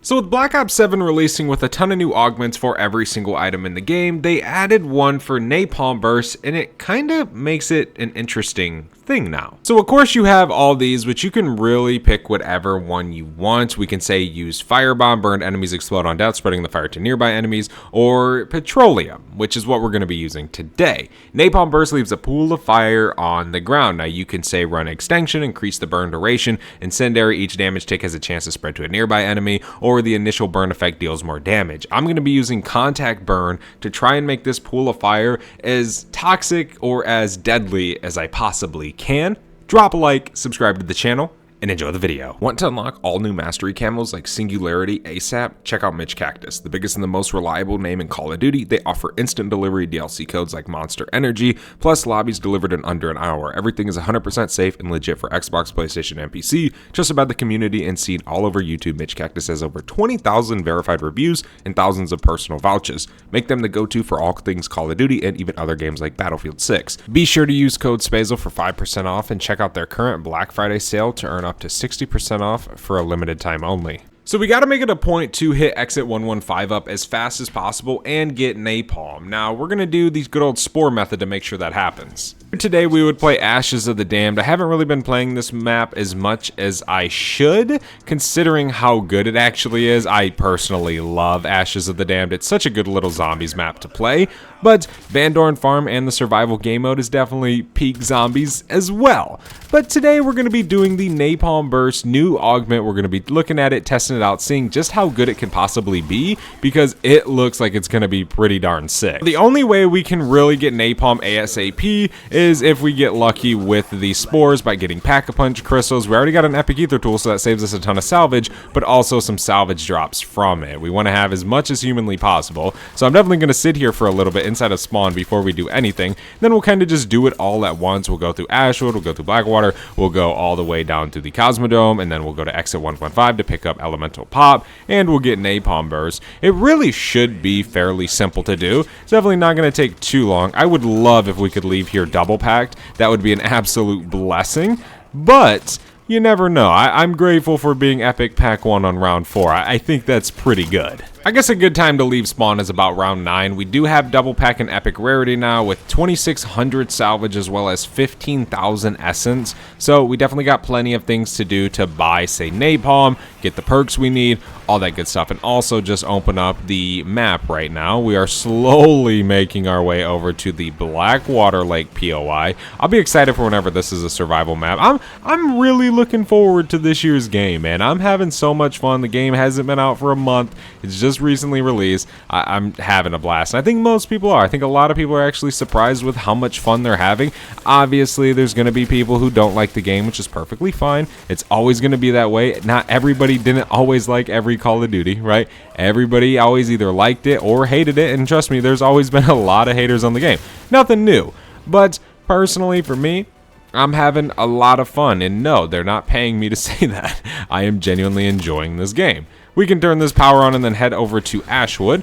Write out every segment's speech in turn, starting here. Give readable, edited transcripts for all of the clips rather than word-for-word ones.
So with Black Ops 7 releasing with a ton of new augments for every single item in the game, they added one for Napalm Burst, and it kind of makes it an interesting thing now. So of course you have all these, which you can really pick whatever one you want. We can say use Firebomb, burn enemies explode on death, spreading the fire to nearby enemies, or Petroleum, which is what we're going to be using today. Napalm Burst leaves a pool of fire on the ground. Now you can say run extension, increase the burn duration, incendiary, each damage tick has a chance to spread to a nearby enemy, or the initial burn effect deals more damage. I'm going to be using contact burn to try and make this pool of fire as toxic or as deadly as I possibly can. Drop a like, subscribe to the channel, and enjoy the video. Want to unlock all new mastery camos like Singularity ASAP? Check out Mitch Cactus, the biggest and the most reliable name in Call of Duty. They offer instant delivery DLC codes like Monster Energy, plus lobbies delivered in under an hour. Everything is 100% safe and legit for Xbox, PlayStation, and PC. Just about the community and seen all over YouTube, Mitch Cactus has over 20,000 verified reviews and thousands of personal vouchers. Make them the go-to for all things Call of Duty and even other games like Battlefield 6. Be sure to use code SPAZEL for 5% off and check out their current Black Friday sale to earn up to 60% off for a limited time only. So we got to make it a point to hit exit 115 up as fast as possible and get napalm. Now we're going to do the good old spore method to make sure that happens. Today we would play Ashes of the Damned. I haven't really been playing this map as much as I should, considering how good it actually is. I personally love Ashes of the Damned. It's such a good little zombies map to play, but Van Dorn Farm and the survival game mode is definitely peak zombies as well. But today we're going to be doing the Napalm Burst new augment. We're going to be looking at it, testing it out, seeing just how good it can possibly be, because it looks like it's going to be pretty darn sick. The only way we can really get napalm ASAP is if we get lucky with the spores by getting Pack-a-Punch crystals. We already got an epic ether tool, so that saves us a ton of salvage, but also some salvage drops from it. We want to have as much as humanly possible, so I'm definitely going to sit here for a little bit inside of spawn before we do anything. Then we'll kind of just do it all at once. We'll go through Ashwood, we'll go through Blackwater, we'll go all the way down to the Cosmodome, and then we'll go to exit 115 to pick up Elemental Pop, and we'll get Napalm Burst. It really should be fairly simple to do. It's definitely not going to take too long. I would love if we could leave here double packed. That would be an absolute blessing, but you never know. I'm grateful for being epic pack 1 on round 4. I think that's pretty good. I guess a good time to leave spawn is about round 9. We do have double pack and epic rarity now with 2,600 salvage as well as 15,000 essence. So we definitely got plenty of things to do to buy, say, napalm, get the perks we need, all that good stuff, and also just open up the map right now. We are slowly making our way over to the Blackwater Lake POI. I'll be excited for whenever this is a survival map. I'm really looking forward to this year's game, man. I'm having so much fun. The game hasn't been out for a month. It's just recently released. I'm having a blast. And I think most people are. I think a lot of people are actually surprised with how much fun they're having. Obviously, there's going to be people who don't like the game, which is perfectly fine. It's always going to be that way. Not everybody didn't always like every Call of Duty, right? Everybody always either liked it or hated it, and trust me, there's always been a lot of haters on the game. Nothing new. But personally, for me, I'm having a lot of fun, and no, they're not paying me to say that. I am genuinely enjoying this game. We can turn this power on and then head over to Ashwood.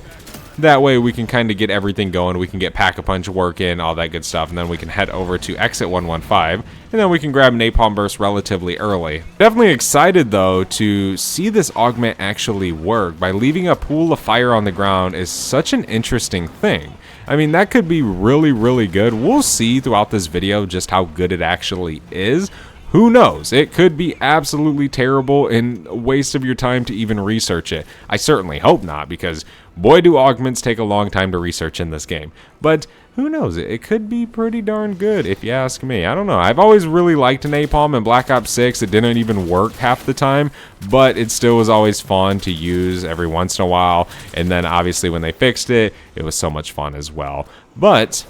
That way we can kind of get everything going. We can get Pack-a-Punch working, all that good stuff, and then we can head over to exit 115, and then we can grab Napalm Burst relatively early. Definitely excited, though, to see this augment actually work. By leaving a pool of fire on the ground is such an interesting thing. I mean, that could be really, really good. We'll see throughout this video just how good it actually is. Who knows? It could be absolutely terrible and a waste of your time to even research it. I certainly hope not, because boy do augments take a long time to research in this game. But who knows? It could be pretty darn good if you ask me. I don't know. I've always really liked napalm. In Black Ops 6, it didn't even work half the time, but it still was always fun to use every once in a while. And then obviously when they fixed it, it was so much fun as well. But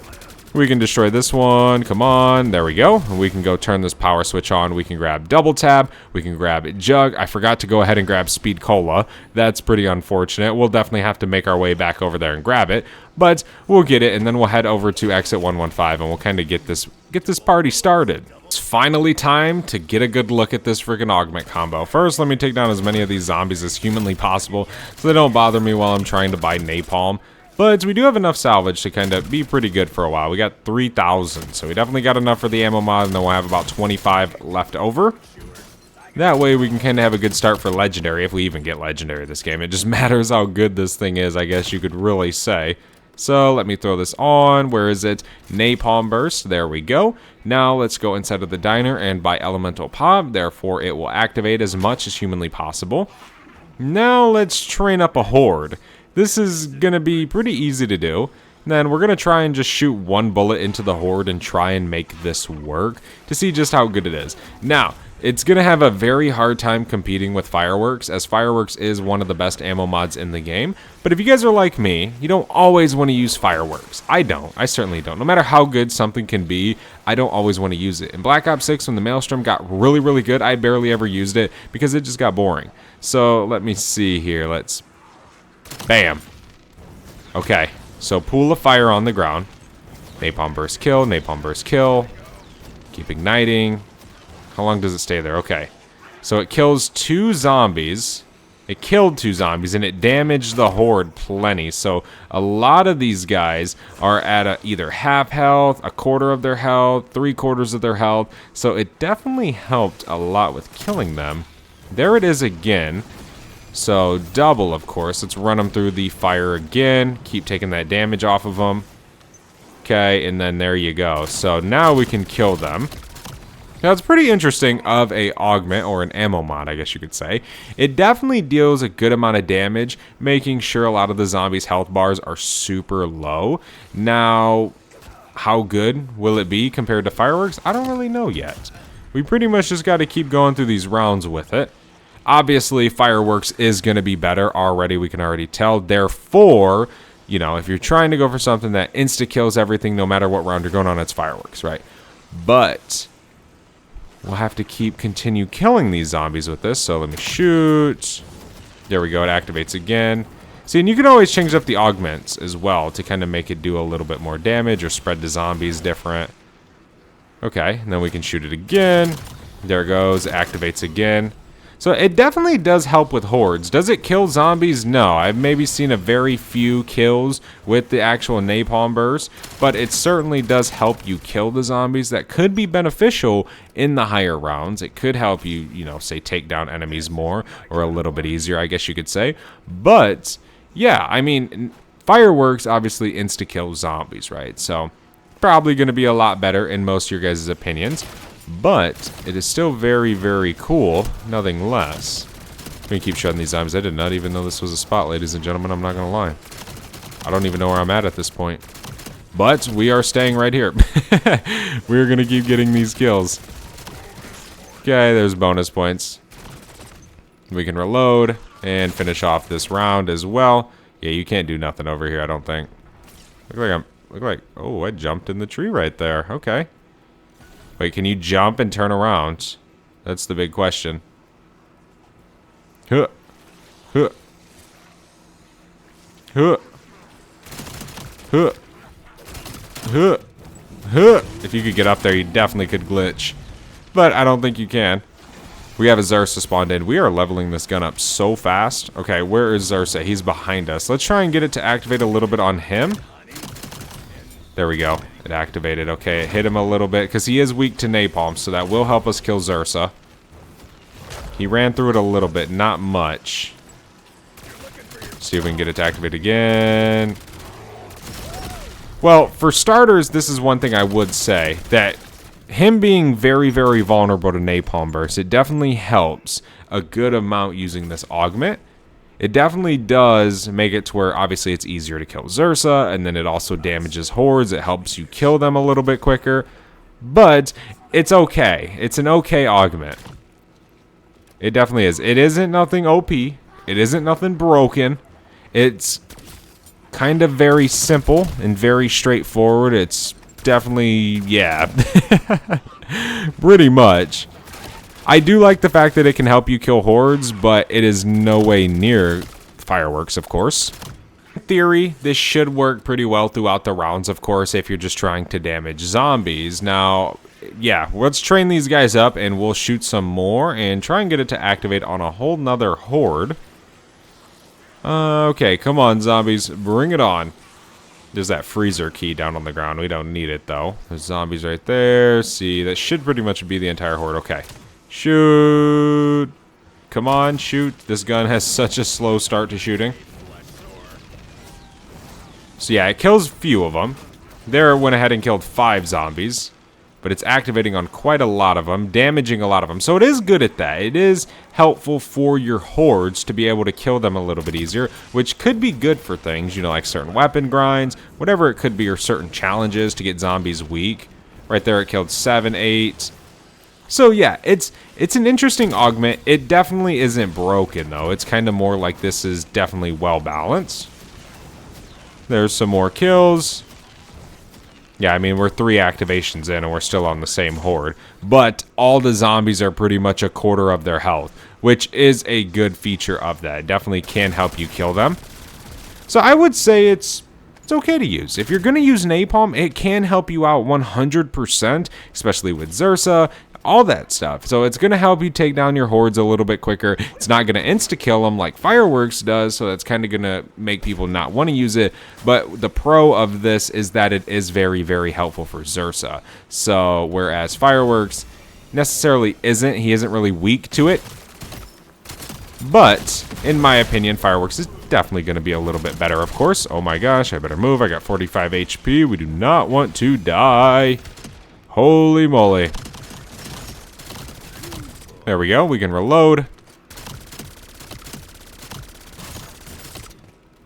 we can destroy this one. Come on. There we go. We can go turn this power switch on. We can grab double tap. We can grab jug. I forgot to go ahead and grab speed cola. That's pretty unfortunate. We'll definitely have to make our way back over there and grab it, but we'll get it, and then we'll head over to exit 115 and we'll kind of get this party started. It's finally time to get a good look at this freaking augment combo. First, let me take down as many of these zombies as humanly possible so they don't bother me while I'm trying to buy napalm. But we do have enough salvage to kind of be pretty good for a while. We got 3,000, so we definitely got enough for the ammo mod, and then we'll have about 25 left over. That way we can kind of have a good start for Legendary, if we even get Legendary this game. It just matters how good this thing is, I guess you could really say. So let me throw this on. Where is it? Napalm Burst. There we go. Now let's go inside of the diner and buy Elemental Pop. Therefore, it will activate as much as humanly possible. Now let's train up a Horde. This is going to be pretty easy to do. Then we're going to try and just shoot one bullet into the Horde and try and make this work to see just how good it is. Now, it's going to have a very hard time competing with Fireworks, as Fireworks is one of the best ammo mods in the game. But if you guys are like me, you don't always want to use Fireworks. I don't. I certainly don't. No matter how good something can be, I don't always want to use it. In Black Ops 6, when the Maelstrom got really, really good, I barely ever used it because it just got boring. So let me see here. Let's... Bam. Okay. So pool of fire on the ground. Napalm Burst kill. Napalm Burst kill. Keep igniting. How long does it stay there? Okay. So it kills 2 zombies. It killed 2 zombies, and it damaged the Horde plenty. So a lot of these guys are at either half health, a quarter of their health, 3/4 of their health. So it definitely helped a lot with killing them. There it is again. So double, of course. Let's run them through the fire again. Keep taking that damage off of them. Okay, and then there you go. So now we can kill them. Now, it's pretty interesting of a augment, or an ammo mod, I guess you could say. It definitely deals a good amount of damage, making sure a lot of the zombies' health bars are super low. Now, how good will it be compared to Fireworks? I don't really know yet. We pretty much just got to keep going through these rounds with it. Obviously, Fireworks is going to be better already, we can already tell. Therefore, you know, if you're trying to go for something that insta-kills everything no matter what round you're going on, it's Fireworks, right? But we'll have to continue killing these zombies with this. So let me shoot. There we go, it activates again. See, and you can always change up the augments as well to kind of make it do a little bit more damage or spread the zombies different. Okay, and then we can shoot it again. There it goes, it activates again. So it definitely does help with hordes. Does it kill zombies? No. I've maybe seen a very few kills with the actual napalm burst, but it certainly does help you kill the zombies. That could be beneficial in the higher rounds. It could help you, you know, say take down enemies more or a little bit easier, I guess you could say. But yeah, I mean, Fireworks obviously insta-kill zombies, right? So probably going to be a lot better in most of your guys' opinions. But it is still very, very cool, nothing less. I'm going to keep shutting these zombies. I did not even know this was a spot, ladies and gentlemen. I'm not going to lie. I don't even know where I'm at this point. But we are staying right here. We're going to keep getting these kills. Okay, there's bonus points. We can reload and finish off this round as well. Yeah, you can't do nothing over here, I don't think. Look like, oh, I jumped in the tree right there. Okay. Wait, can you jump and turn around? That's the big question. Huh. Huh. Huh. Huh. Huh. Huh. If you could get up there, you definitely could glitch. But I don't think you can. We have a Xursa spawned in. We are leveling this gun up so fast. Okay, where is Xursa? He's behind us. Let's try and get it to activate a little bit on him. There we go. It activated. Okay, it hit him a little bit because he is weak to napalm, so that will help us kill Xursa. He ran through it a little bit, not much. See if we can get it to activate again. Well, for starters, this is one thing I would say, that him being very, very vulnerable to napalm burst, it definitely helps a good amount using this augment. It definitely does make it to where obviously it's easier to kill Xursa, and then it also damages hordes. It helps you kill them a little bit quicker, but it's okay. It's an okay augment. It definitely is. It isn't nothing OP. It isn't nothing broken. It's kind of very simple and very straightforward. It's definitely, yeah, pretty much. I do like the fact that it can help you kill hordes, but it is no way near Fireworks, of course. In theory, this should work pretty well throughout the rounds, of course, if you're just trying to damage zombies. Now, yeah, let's train these guys up and we'll shoot some more and try and get it to activate on a whole nother horde. Okay, come on, zombies. Bring it on. There's that freezer key down on the ground. We don't need it, though. There's zombies right there. See, that should pretty much be the entire horde. Okay. Shoot. Come on, shoot. This gun has such a slow start to shooting. So yeah, it kills a few of them. There it went ahead and killed 5 zombies. But it's activating on quite a lot of them, damaging a lot of them. So it is good at that. It is helpful for your hordes to be able to kill them a little bit easier, which could be good for things, you know, like certain weapon grinds, whatever it could be, or certain challenges to get zombies weak. Right there it killed 7, 8. So yeah, it's an interesting augment. It definitely isn't broken though. It's kind of more like this is definitely well balanced. There's some more kills. Yeah, I mean, we're 3 activations in and we're still on the same horde. But all the zombies are pretty much a quarter of their health, which is a good feature of that. It definitely can help you kill them. So I would say it's okay to use. If you're going to use napalm, it can help you out 100%, especially with Zersa, all that stuff. So it's going to help you take down your hordes a little bit quicker. It's not going to insta-kill them like Fireworks does, so that's kind of going to make people not want to use it. But the pro of this is that it is very, very helpful for Zersa. So whereas Fireworks necessarily isn't, he isn't really weak to it. But in my opinion, Fireworks is definitely going to be a little bit better, of course. Oh my gosh, I better move. I got 45 HP. We do not want to die. Holy moly. There we go. We can reload.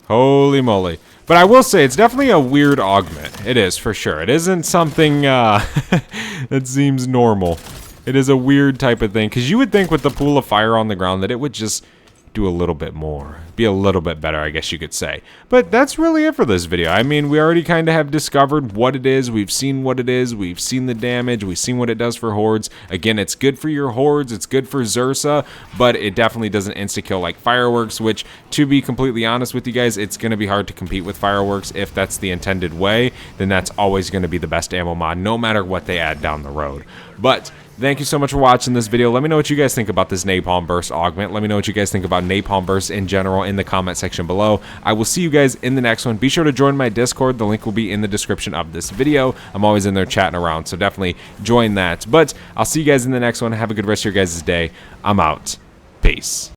Holy moly. But I will say, it's definitely a weird augment. It is, for sure. It isn't something that seems normal. It is a weird type of thing. Because you would think with the pool of fire on the ground that it would just do a little bit more. Be a little bit better, I guess you could say. But that's really it for this video. I mean, we already kind of have discovered what it is. We've seen what it is. We've seen the damage. We've seen what it does for hordes. Again, it's good for your hordes. It's good for Zersa. But it definitely doesn't insta-kill like Fireworks, which, to be completely honest with you guys, it's going to be hard to compete with Fireworks. If that's the intended way, then that's always going to be the best ammo mod, no matter what they add down the road. But thank you so much for watching this video. Let me know what you guys think about this Napalm Burst augment. Let me know what you guys think about Napalm Burst in general in the comment section below. I will see you guys in the next one. Be sure to join my Discord. The link will be in the description of this video. I'm always in there chatting around, so definitely join that. But I'll see you guys in the next one. Have a good rest of your guys' day. I'm out. Peace.